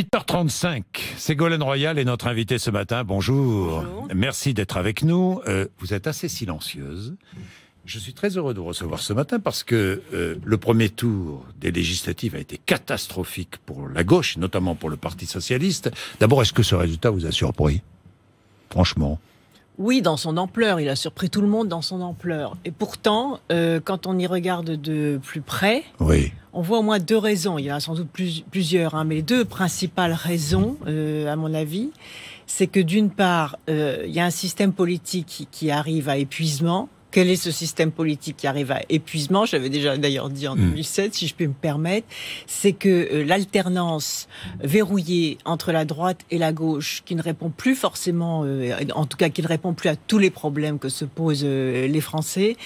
8h35, Ségolène Royal est notre invitée ce matin. Bonjour. Bonjour. Merci d'être avec nous. Vous êtes assez silencieuse. Je suis très heureux de vous recevoir ce matin parce que le premier tour des législatives a été catastrophique pour la gauche, notamment pour le Parti socialiste. D'abord, est-ce que ce résultat vous a surpris? Franchement. Oui, dans son ampleur. Il a surpris tout le monde dans son ampleur. Et pourtant, quand on y regarde de plus près, Oui. on voit au moins deux raisons. Il y en a sans doute plusieurs, mais les deux principales raisons, à mon avis, c'est que d'une part, il y a un système politique qui arrive à épuisement. Quel est ce système politique qui arrive à épuisement? J'avais déjà d'ailleurs dit en 2007, si je peux me permettre, c'est que l'alternance verrouillée entre la droite et la gauche, qui ne répond plus forcément, en tout cas qui ne répond plus à tous les problèmes que se posent les Français,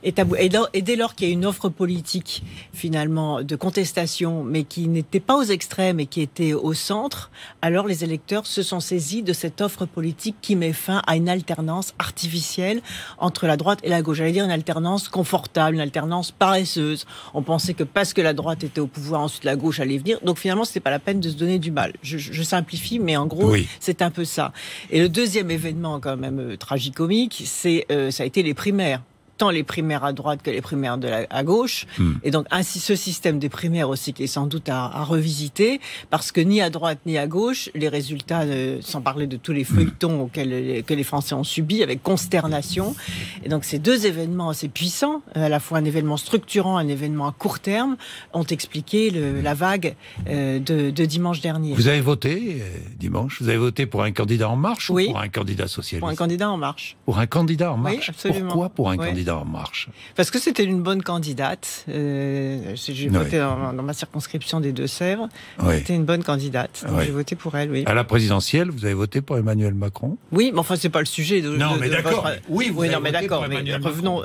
est à bout. Et dès lors qu'il y a une offre politique finalement de contestation, mais qui n'était pas aux extrêmes et qui était au centre, alors les électeurs se sont saisis de cette offre politique qui met fin à une alternance artificielle entre la droite et la gauche. J'allais dire une alternance confortable, une alternance paresseuse. On pensait que parce que la droite était au pouvoir, ensuite la gauche allait venir. Donc finalement, c'était pas la peine de se donner du mal. Je simplifie, mais en gros, oui, c'est un peu ça. Et le deuxième événement, quand même tragicomique, ça a été les primaires. Tant les primaires à droite que les primaires à gauche. Et donc, ainsi, ce système des primaires aussi qui est sans doute à revisiter, parce que ni à droite ni à gauche, les résultats, sans parler de tous les feuilletons que les Français ont subis avec consternation. Et donc, ces deux événements assez puissants, à la fois un événement structurant, un événement à court terme, ont expliqué la vague de dimanche dernier. Vous avez voté dimanche? Vous avez voté pour un candidat En Marche, oui, ou pour un candidat socialiste? Pour un candidat En Marche. Pour un candidat En Marche? Oui, absolument. Pourquoi pour un candidat En Marche? Parce que c'était une bonne candidate. J'ai voté dans ma circonscription des Deux-Sèvres. Oui. C'était une bonne candidate. Donc j'ai voté pour elle, oui. À la présidentielle, vous avez voté pour Emmanuel Macron? Oui, mais enfin, c'est pas le sujet. Non, mais d'accord. Oui, vous avez voté pour Emmanuel Macron.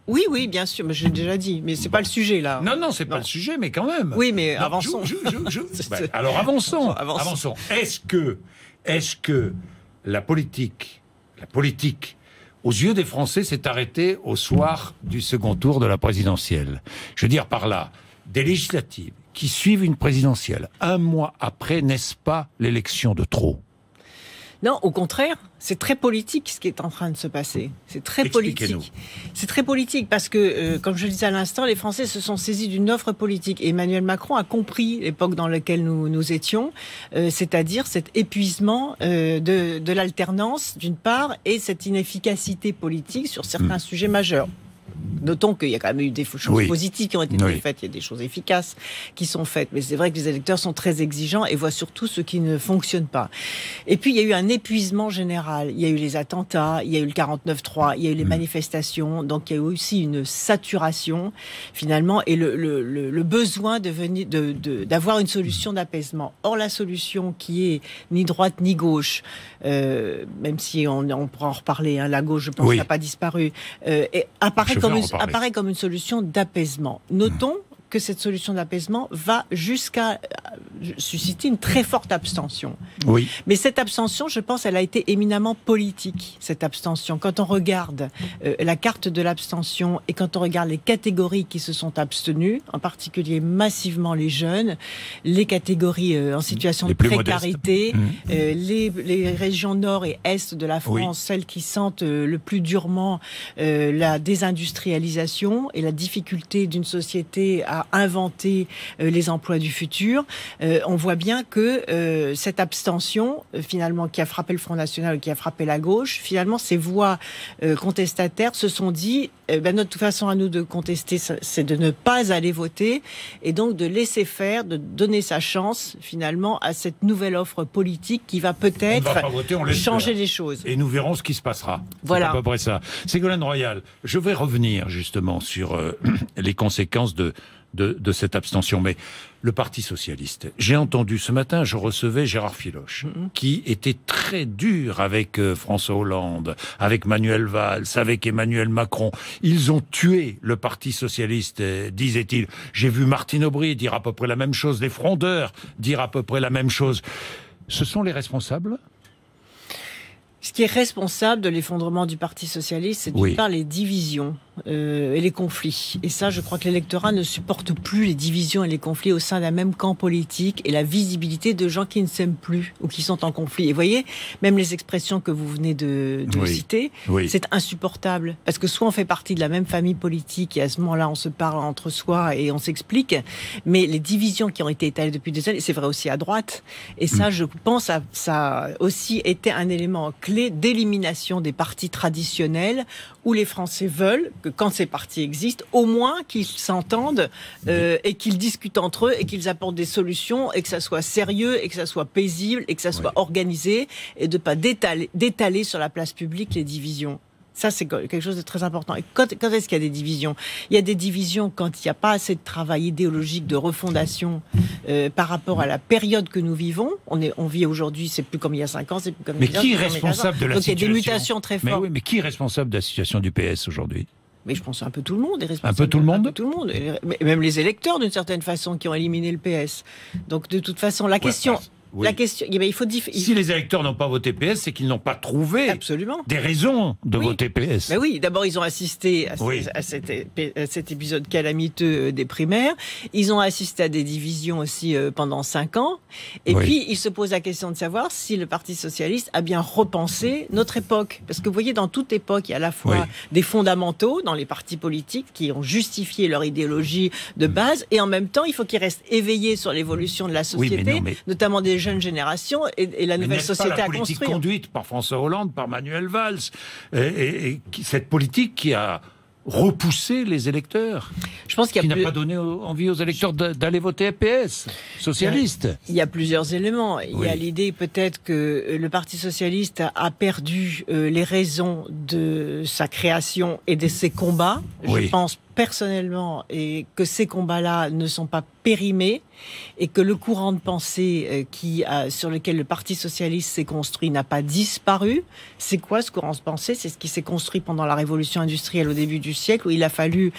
Oui, bien sûr, mais j'ai déjà dit. Mais c'est pas le sujet, là. Non, c'est pas le sujet, mais quand même. Oui, mais avançons. Alors avançons. Est-ce que la politique, aux yeux des Français, s'est arrêtée au soir du second tour de la présidentielle? Je veux dire par là, des législatives qui suivent une présidentielle, un mois après, n'est-ce pas l'élection de trop? Non, au contraire, c'est très politique ce qui est en train de se passer. C'est très politique. C'est très politique parce que, comme je le disais à l'instant, les Français se sont saisis d'une offre politique. Et Emmanuel Macron a compris l'époque dans laquelle nous étions, c'est-à-dire cet épuisement de l'alternance, d'une part, et cette inefficacité politique sur certains sujets majeurs. Notons qu'il y a quand même eu des choses positives qui ont été faites, il y a des choses efficaces qui sont faites, mais c'est vrai que les électeurs sont très exigeants et voient surtout ce qui ne fonctionne pas. Et puis il y a eu un épuisement général, il y a eu les attentats, il y a eu le 49.3, il y a eu les manifestations, donc il y a eu aussi une saturation finalement et le besoin d'avoir une solution d'apaisement. Or la solution qui est ni droite ni gauche, même si on pourra en reparler, la gauche je pense n'a pas disparu, apparaît comme une solution d'apaisement. Notons que cette solution d'apaisement va jusqu'à susciter une très forte abstention. Oui. Mais cette abstention, je pense, elle a été éminemment politique, cette abstention. Quand on regarde la carte de l'abstention et quand on regarde les catégories qui se sont abstenues, en particulier massivement les jeunes, les catégories en situation de précarité, les régions nord et est de la France, celles qui sentent le plus durement la désindustrialisation et la difficulté d'une société à inventer les emplois du futur, on voit bien que cette abstention, finalement, qui a frappé le Front National, qui a frappé la gauche, finalement, ces voix contestataires se sont dit, notre façon à nous de contester, c'est de ne pas aller voter, et donc de laisser faire, de donner sa chance, finalement, à cette nouvelle offre politique qui va peut-être changer les choses. Et nous verrons ce qui se passera. Voilà. C'est à peu près ça. Ségolène Royal, je vais revenir justement sur les conséquences de cette abstention. Mais le Parti socialiste, j'ai entendu ce matin, je recevais Gérard Filoche, qui était très dur avec François Hollande, avec Manuel Valls, avec Emmanuel Macron. Ils ont tué le Parti socialiste, disait-il. J'ai vu Martine Aubry dire à peu près la même chose, les frondeurs dire à peu près la même chose. Ce sont les responsables ? Ce qui est responsable de l'effondrement du Parti socialiste, c'est d'une part les divisions. et les conflits. Et ça, je crois que l'électorat ne supporte plus les divisions et les conflits au sein d'un même camp politique et la visibilité de gens qui ne s'aiment plus ou qui sont en conflit. Et vous voyez, même les expressions que vous venez de citer, c'est insupportable. Parce que soit on fait partie de la même famille politique et à ce moment-là, on se parle entre soi et on s'explique, mais les divisions qui ont été étalées depuis des années, c'est vrai aussi à droite, et ça, je pense, ça a aussi été un élément clé d'élimination des partis traditionnels où les Français veulent que quand ces partis existent, au moins qu'ils s'entendent et qu'ils discutent entre eux et qu'ils apportent des solutions et que ça soit sérieux et que ça soit paisible et que ça soit organisé et de pas d'étaler sur la place publique les divisions. Ça, c'est quelque chose de très important. Et quand est-ce qu'il y a des divisions ? Il y a des divisions quand il n'y a pas assez de travail idéologique, de refondation par rapport à la période que nous vivons. On vit aujourd'hui, c'est plus comme il y a 5 ans, c'est plus comme il y a 10 ans. Mais qui est responsable de la situation ? Donc il y a des mutations très fortes. Mais qui est responsable de la situation du PS aujourd'hui ? Mais je pense un peu tout le monde est responsable. Un peu tout le monde ? Un peu tout le monde. Même les électeurs, d'une certaine façon, qui ont éliminé le PS. Donc de toute façon, la question... Oui. La question, il faut si les électeurs n'ont pas voté PS, c'est qu'ils n'ont pas trouvé des raisons de voter PS. Mais oui, d'abord ils ont assisté à cet épisode calamiteux des primaires. Ils ont assisté à des divisions aussi pendant 5 ans. Et puis ils se posent la question de savoir si le Parti socialiste a bien repensé notre époque. Parce que vous voyez, dans toute époque, il y a à la fois des fondamentaux dans les partis politiques qui ont justifié leur idéologie de base, et en même temps, il faut qu'ils restent éveillés sur l'évolution de la société, notamment des jeunes générations et la nouvelle société à construire. La politique conduite par François Hollande, par Manuel Valls, et cette politique qui a repoussé les électeurs, je pense qu'il n'a pas donné envie aux électeurs d'aller voter PS, socialiste. Il y a plusieurs éléments. Il y a l'idée peut-être que le Parti socialiste a perdu les raisons de sa création et de ses combats. Je pense personnellement que ces combats-là ne sont pas périmés et que le courant de pensée sur lequel le Parti socialiste s'est construit n'a pas disparu. C'est quoi ce courant de pensée ? C'est ce qui s'est construit pendant la révolution industrielle au début du siècle, où il a fallu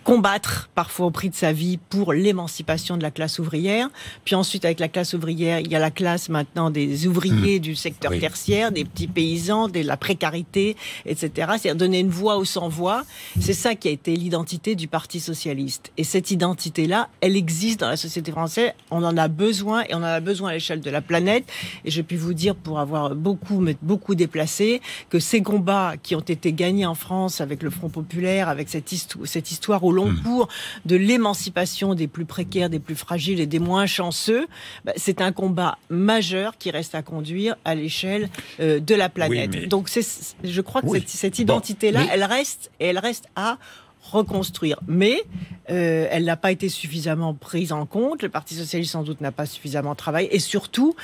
combattre, parfois au prix de sa vie, pour l'émancipation de la classe ouvrière. Puis ensuite, avec la classe ouvrière, il y a la classe maintenant des ouvriers du secteur tertiaire, des petits paysans, de la précarité, etc. C'est-à-dire donner une voix aux sans-voix. C'est ça qui a été l'identité du Parti socialiste. Et cette identité-là, elle existe dans la société française. On en a besoin, et on en a besoin à l'échelle de la planète. Et je puis vous dire, pour avoir beaucoup déplacé, que ces combats qui ont été gagnés en France avec le Front populaire, avec cette histoire au long cours de l'émancipation des plus précaires, des plus fragiles et des moins chanceux, c'est un combat majeur qui reste à conduire à l'échelle de la planète. Donc je crois que cette identité-là, elle reste à reconstruire. Mais elle n'a pas été suffisamment prise en compte. Le Parti socialiste, sans doute, n'a pas suffisamment travaillé. Et surtout,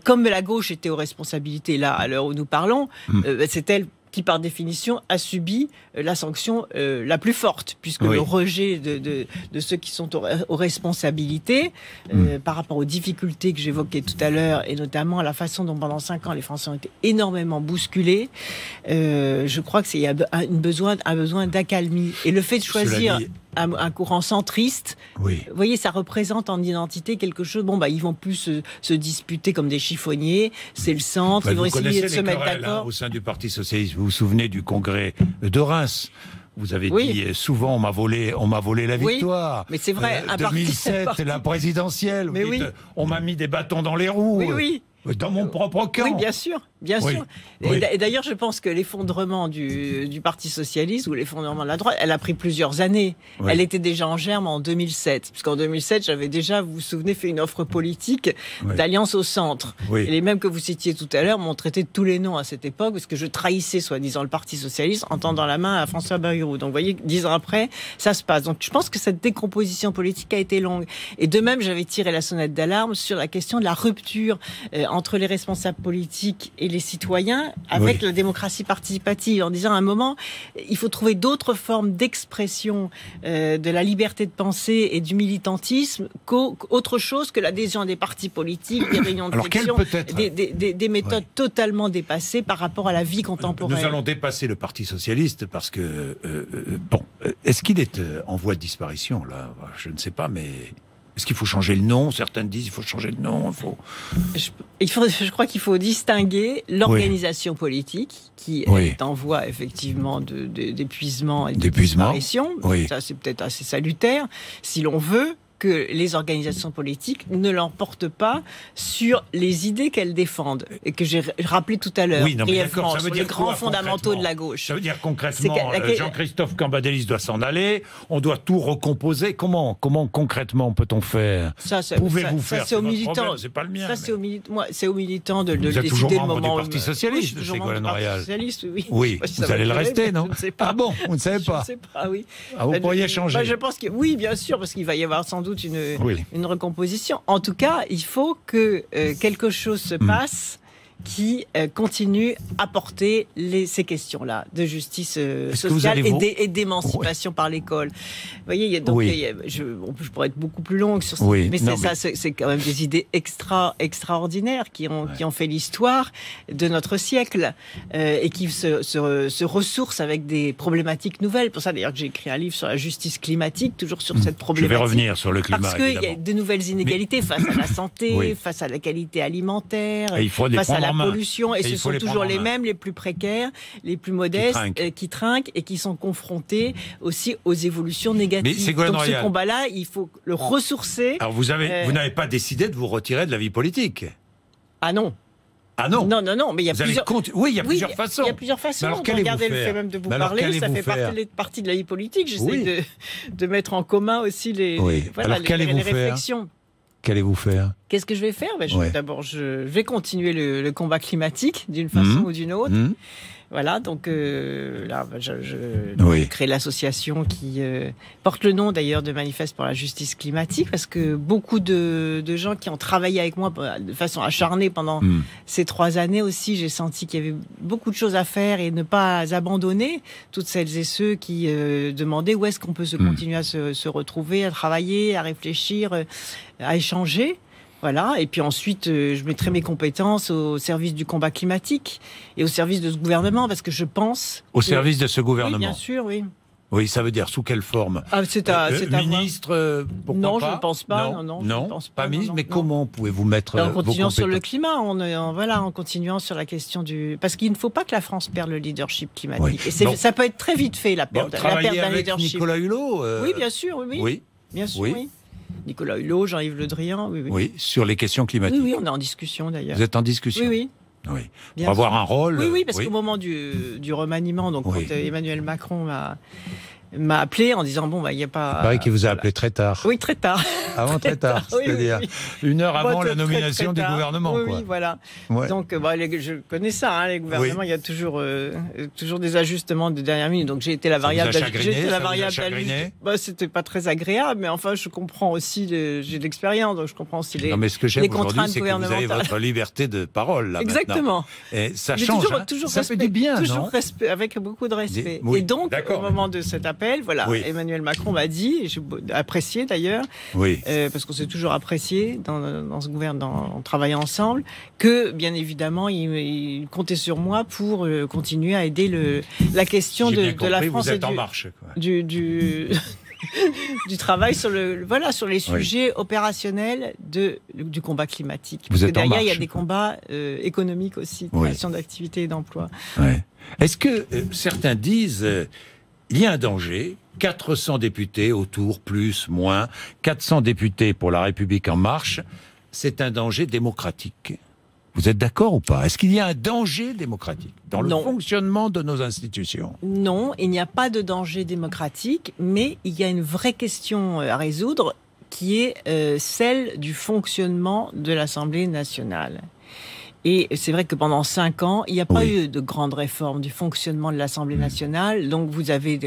comme la gauche était aux responsabilités, là, à l'heure où nous parlons, c'est elle qui, par définition, a subi la sanction la plus forte, puisque le rejet de ceux qui sont aux responsabilités, par rapport aux difficultés que j'évoquais tout à l'heure, et notamment à la façon dont, pendant 5 ans, les Français ont été énormément bousculés, je crois qu'il y a un besoin d'accalmie. Et le fait de choisir un courant centriste, vous voyez, ça représente en identité quelque chose. Ils vont plus se disputer comme des chiffonniers. C'est le centre. Ils vont essayer de se mettre d'accord. Au sein du Parti socialiste, vous vous souvenez du congrès de Reims? Vous avez dit souvent on m'a volé la victoire. Mais c'est vrai. 2007, la présidentielle. On m'a mis des bâtons dans les roues. Dans mon propre camp. Oui, bien sûr. Et d'ailleurs, je pense que l'effondrement du Parti socialiste ou l'effondrement de la droite, elle a pris plusieurs années. Elle était déjà en germe en 2007. Puisqu'en 2007, j'avais déjà, vous vous souvenez, fait une offre politique d'alliance au centre. Et les mêmes que vous citiez tout à l'heure m'ont traité de tous les noms à cette époque, parce que je trahissais, soi-disant, le Parti socialiste en tendant la main à François Bayrou. Donc, vous voyez, 10 ans après, ça se passe. Donc, je pense que cette décomposition politique a été longue. Et de même, j'avais tiré la sonnette d'alarme sur la question de la rupture entre les responsables politiques et les citoyens avec la démocratie participative, en disant à un moment, il faut trouver d'autres formes d'expression de la liberté de penser et du militantisme qu'autre chose que l'adhésion à des partis politiques, des réunions de section, des méthodes totalement dépassées par rapport à la vie contemporaine. Nous allons dépasser le Parti socialiste parce que, est-ce qu'il est en voie de disparition, là ? Je ne sais pas, mais... Est-ce qu'il faut changer le nom? Certains disent qu'il faut changer le nom. Je crois qu'il faut distinguer l'organisation politique, qui est en voie effectivement d'épuisement et de disparition. Ça, c'est peut-être assez salutaire, si l'on veut que les organisations politiques ne l'emportent pas sur les idées qu'elles défendent, et que j'ai rappelé tout à l'heure, brièvement, sur les grands fondamentaux de la gauche. Ça veut dire concrètement, Jean-Christophe Cambadélis doit s'en aller, on doit tout recomposer. Comment concrètement peut-on faire? Pouvez-vous faire? C'est aux militants. C'est pas le mien. C'est aux militants de décider toujours le membre moment. Du Parti Socialiste, je suis toujours membre du Parti Socialiste, oui. Oui, vous allez le rester, non? Ah bon, vous ne savez pas? Je ne sais pas, oui. Vous pourriez changer. Je pense que oui, bien sûr, parce qu'il va y avoir sans doute une recomposition. En tout cas, il faut que quelque chose se passe qui continue à porter ces questions-là de justice sociale et d'émancipation par l'école. Vous voyez, je pourrais être beaucoup plus longue sur ça, mais c'est quand même des idées extraordinaires qui ont fait l'histoire de notre siècle et qui se ressourcent avec des problématiques nouvelles. Pour ça, d'ailleurs, que j'ai écrit un livre sur la justice climatique, toujours sur cette problématique. Je vais revenir sur le climat, parce qu'il y a de nouvelles inégalités face à la santé, face à la qualité alimentaire, face à la pollution, et ce sont toujours les mêmes, les plus précaires, les plus modestes, qui trinquent et qui sont confrontés aussi aux évolutions négatives. Donc ce combat-là, il faut le ressourcer. Alors vous n'avez pas décidé de vous retirer de la vie politique? Ah non. Ah non. Non, mais il y a plusieurs... Oui, il y a plusieurs façons. Il y a plusieurs façons. Regardez le fait même de vous parler, ça fait partie de la vie politique. J'essaie de mettre en commun aussi les réflexions. Qu'allez-vous faire? Qu'est-ce que je vais faire? D'abord, je vais continuer le combat climatique d'une façon ou d'une autre. Voilà, donc là, je crée l'association qui porte le nom d'ailleurs de Manifeste pour la justice climatique, parce que beaucoup de gens qui ont travaillé avec moi de façon acharnée pendant ces 3 années aussi, j'ai senti qu'il y avait beaucoup de choses à faire et ne pas abandonner toutes celles et ceux qui demandaient où est-ce qu'on peut continuer à se retrouver, à travailler, à réfléchir, à échanger. Voilà, et puis ensuite, je mettrai mes compétences au service du combat climatique et au service de ce gouvernement, parce que je pense... Service de ce gouvernement? Oui, bien sûr, oui. Oui, ça veut dire sous quelle forme? C'est à ministre, pourquoi non, pas? Je ne pense pas. Non, je ne pense pas. Ministre, mais comment pouvez-vous mettre vos compétences? En continuant sur le climat, en continuant sur la question du... Parce qu'il ne faut pas que la France perde le leadership climatique. Et ça peut être très vite fait, la perte d'un leadership. Nicolas Hulot Oui, bien sûr, oui. Bien sûr, oui. Nicolas Hulot, Jean-Yves Le Drian, oui, sur les questions climatiques. Oui, on est en discussion d'ailleurs. Vous êtes en discussion? Oui. Pour avoir un rôle. Oui, parce qu'au moment du remaniement, donc quand Emmanuel Macron m'a appelé en disant il n'y a pas... Il paraît qu'il vous a appelé très tard. Oui, très tard. Avant très tard, c'est-à-dire 1 heure avant la nomination du gouvernement. Oui, voilà. Donc, je connais ça, les gouvernements, il y a toujours des ajustements de dernière minute. Donc, j'ai été la variable d'ajustement. C'était pas très agréable, mais enfin, je comprends aussi, j'ai de l'expérience, donc je comprends aussi les contraintes gouvernementales. Mais ce que j'aime aujourd'hui, c'est que vous avez votre liberté de parole, là, exactement. Et ça change, toujours ça fait du bien, toujours respect, avec beaucoup de respect. Et donc, au moment de cet appel, Emmanuel Macron m'a dit, et j'ai apprécié d'ailleurs, parce qu'on s'est toujours apprécié dans ce gouvernement, en travaillant ensemble, que bien évidemment il comptait sur moi pour continuer à aider la question de la France et du travail sur les sujets opérationnels du combat climatique. Parce que derrière, il y a des combats économiques aussi, de création d'activité et d'emploi. Est-ce que certains disent il y a un danger, 400 députés autour, plus, moins, 400 députés pour La République En Marche, c'est un danger démocratique. Vous êtes d'accord ou pas? Est-ce qu'il y a un danger démocratique dans le fonctionnement de nos institutions? Non, il n'y a pas de danger démocratique, mais il y a une vraie question à résoudre qui est celle du fonctionnement de l'Assemblée nationale. Et c'est vrai que pendant 5 ans, il n'y a pas eu de grande réforme du fonctionnement de l'Assemblée nationale. Donc vous avez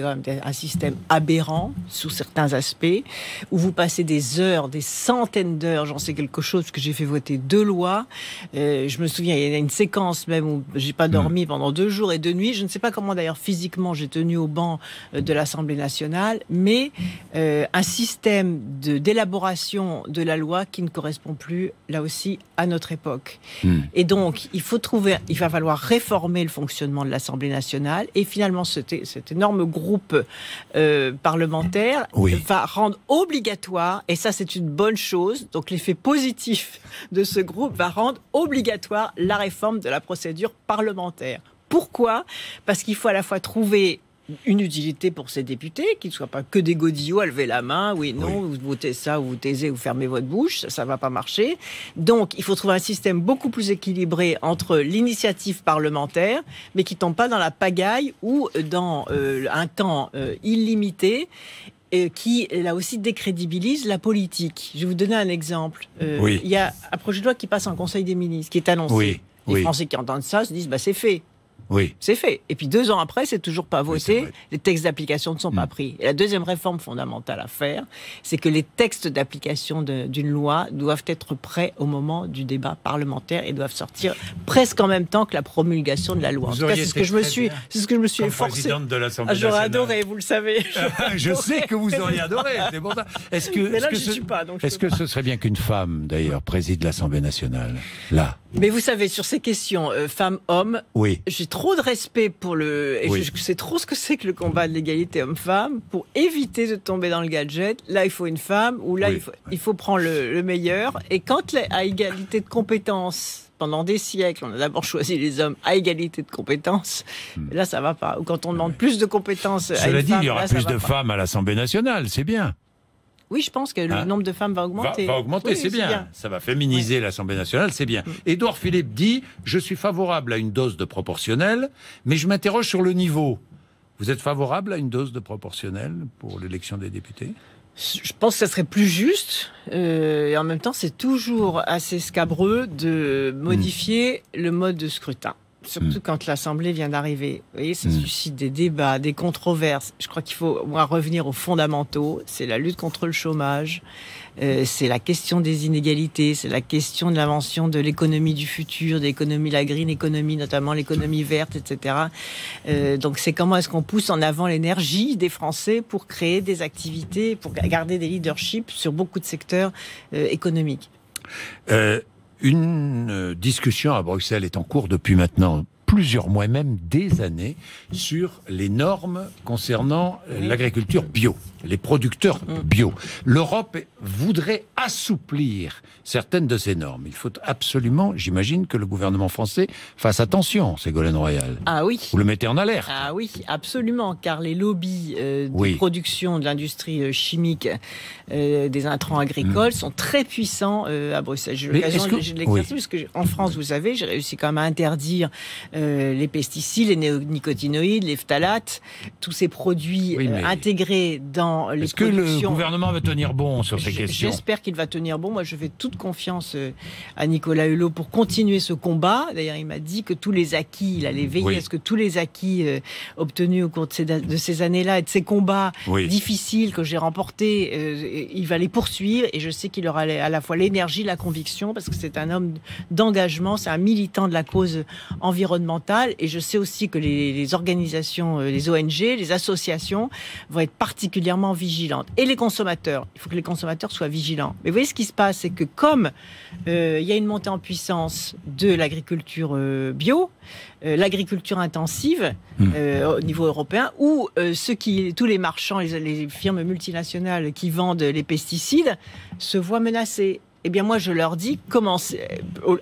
un système aberrant sous certains aspects, où vous passez des heures, des centaines d'heures, j'en sais quelque chose, parce que j'ai fait voter 2 lois. Je me souviens, il y a une séquence même où j'ai pas dormi pendant 2 jours et 2 nuits. Je ne sais pas comment d'ailleurs physiquement j'ai tenu au banc de l'Assemblée nationale, mais un système d'élaboration de la loi qui ne correspond plus, là aussi, à notre époque. Et donc, il va falloir réformer le fonctionnement de l'Assemblée nationale. Et finalement, cet énorme groupe parlementaire va rendre obligatoire, et ça c'est une bonne chose, donc l'effet positif de ce groupe va rendre obligatoire la réforme de la procédure parlementaire. Pourquoi ? Parce qu'il faut à la fois trouver une utilité pour ces députés, qu'ils ne soient pas que des godillots à lever la main, oui, non, vous votez ça, vous taisez, vous fermez votre bouche, ça ne va pas marcher. Donc, il faut trouver un système beaucoup plus équilibré entre l'initiative parlementaire, mais qui ne tombe pas dans la pagaille ou dans un temps illimité, qui, là aussi, décrédibilise la politique. Je vais vous donner un exemple. Il y a un projet de loi qui passe en Conseil des ministres, qui est annoncé. Les Français qui entendent ça se disent, c'est fait. Oui. C'est fait. Et puis 2 ans après, c'est toujours pas voté. Les textes d'application ne sont pas pris. Et la deuxième réforme fondamentale à faire, c'est que les textes d'application d'une loi doivent être prêts au moment du débat parlementaire et doivent sortir presque en même temps que la promulgation de la loi. En tout cas, c'est ce que je me suis efforcé. Présidente de l'Assemblée nationale. J'aurais adoré, vous le savez. Je sais que vous auriez adoré. C'est pour ça. Mais là, je suis pas. Est-ce que ce serait bien qu'une femme, d'ailleurs, préside l'Assemblée nationale ? Là. Mais vous savez, sur ces questions femmes-hommes, j'ai trop de respect pour je sais trop ce que c'est que le combat de l'égalité homme-femme, pour éviter de tomber dans le gadget. Là, il faut une femme, ou là, il faut prendre le meilleur. Et quand à égalité de compétences, pendant des siècles, on a d'abord choisi les hommes à égalité de compétences, là, ça va pas. Ou quand on demande plus de compétences à une femme... Cela dit, il y aura plus de femmes à l'Assemblée nationale, c'est bien. Oui, je pense que le nombre de femmes va augmenter. Va augmenter, c'est bien. Ça va féminiser l'Assemblée nationale, c'est bien. Édouard Philippe dit « Je suis favorable à une dose de proportionnelle, mais je m'interroge sur le niveau. » Vous êtes favorable à une dose de proportionnelle pour l'élection des députés ? Je pense que ça serait plus juste. Et en même temps, c'est toujours assez scabreux de modifier le mode de scrutin. Surtout quand l'Assemblée vient d'arriver. Vous voyez, ça suscite des débats, des controverses. Je crois qu'il faut revenir aux fondamentaux. C'est la lutte contre le chômage, c'est la question des inégalités, c'est la question de l'invention de l'économie du futur, de l'économie, la green economy, notamment l'économie verte, etc. Donc c'est comment est-ce qu'on pousse en avant l'énergie des Français pour créer des activités, pour garder des leaderships sur beaucoup de secteurs économiques. Une discussion à Bruxelles est en cours depuis maintenant plusieurs mois, même des années, sur les normes concernant l'agriculture bio, les producteurs bio. L'Europe voudrait assouplir certaines de ces normes. Il faut absolument, j'imagine, que le gouvernement français fasse attention, Ségolène Royal. Ah oui. Vous le mettez en alerte. Ah oui, absolument, car les lobbies de production de l'industrie chimique des intrants agricoles sont très puissants à Bruxelles. J'ai eu l'occasion de l'éclaircir, parce que en France, vous savez, j'ai réussi quand même à interdire les pesticides, les néonicotinoïdes, les phtalates, tous ces produits intégrés dans les productions. Est-ce que le gouvernement va tenir bon sur ces questions ? J'espère qu'il va tenir bon. Moi, je fais toute confiance à Nicolas Hulot pour continuer ce combat. D'ailleurs, il m'a dit que tous les acquis, il allait veiller à ce que tous les acquis obtenus au cours de ces années-là et de ces combats difficiles que j'ai remportés, il va les poursuivre. Et je sais qu'il aura à la fois l'énergie, la conviction, parce que c'est un homme d'engagement, c'est un militant de la cause environnementale. Et je sais aussi que les organisations, les ONG, les associations vont être particulièrement vigilantes. Et les consommateurs, il faut que les consommateurs soient vigilants. Mais vous voyez, ce qui se passe, c'est que comme il y a une montée en puissance de l'agriculture bio, l'agriculture intensive au niveau européen, ou tous les marchands, les firmes multinationales qui vendent les pesticides se voient menacés. Eh bien, moi, je leur dis,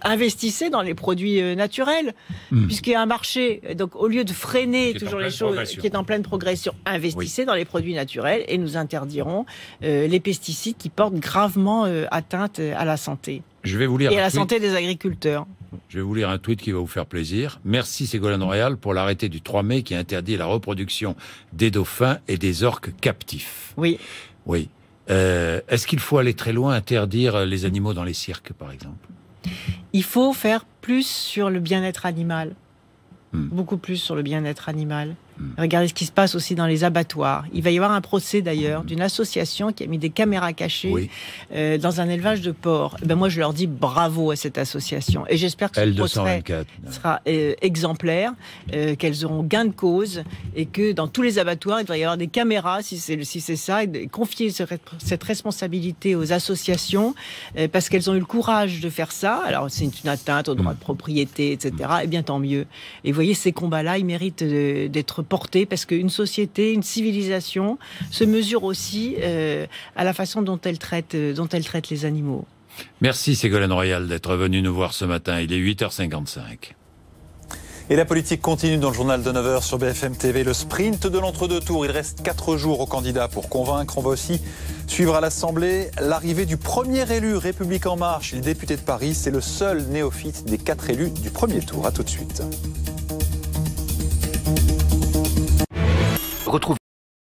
investissez dans les produits naturels, puisqu'il y a un marché. Donc, au lieu de freiner toujours les choses, qui est en pleine progression, investissez dans les produits naturels et nous interdirons les pesticides qui portent gravement atteinte à la santé. Je vais vous lire et à la santé des agriculteurs. Je vais vous lire un tweet qui va vous faire plaisir. Merci Ségolène Royal pour l'arrêté du 3 mai qui interdit la reproduction des dauphins et des orques captifs. Oui. Oui. Est-ce qu'il faut aller très loin, interdire les animaux dans les cirques, par exemple ? Il faut faire plus sur le bien-être animal. Beaucoup plus sur le bien-être animal. Regardez ce qui se passe aussi dans les abattoirs. Il va y avoir un procès d'ailleurs d'une association qui a mis des caméras cachées dans un élevage de porcs. Ben moi je leur dis bravo à cette association et j'espère que ce procès sera exemplaire, qu'elles auront gain de cause et que dans tous les abattoirs il devrait y avoir des caméras si c'est ça, et de confier cette responsabilité aux associations parce qu'elles ont eu le courage de faire ça. Alors c'est une atteinte au droit de propriété, etc. Et bien tant mieux. Et vous voyez, ces combats-là, ils méritent d'être portés parce qu'une société, une civilisation se mesure aussi à la façon dont elle traite les animaux. Merci Ségolène Royal d'être venue nous voir ce matin. Il est 8h55. Et la politique continue dans le journal de 9h sur BFM TV. Le sprint de l'entre-deux tours. Il reste 4 jours aux candidats pour convaincre. On va aussi suivre à l'Assemblée l'arrivée du premier élu République En Marche. Il est député de Paris. C'est le seul néophyte des 4 élus du premier tour. A tout de suite.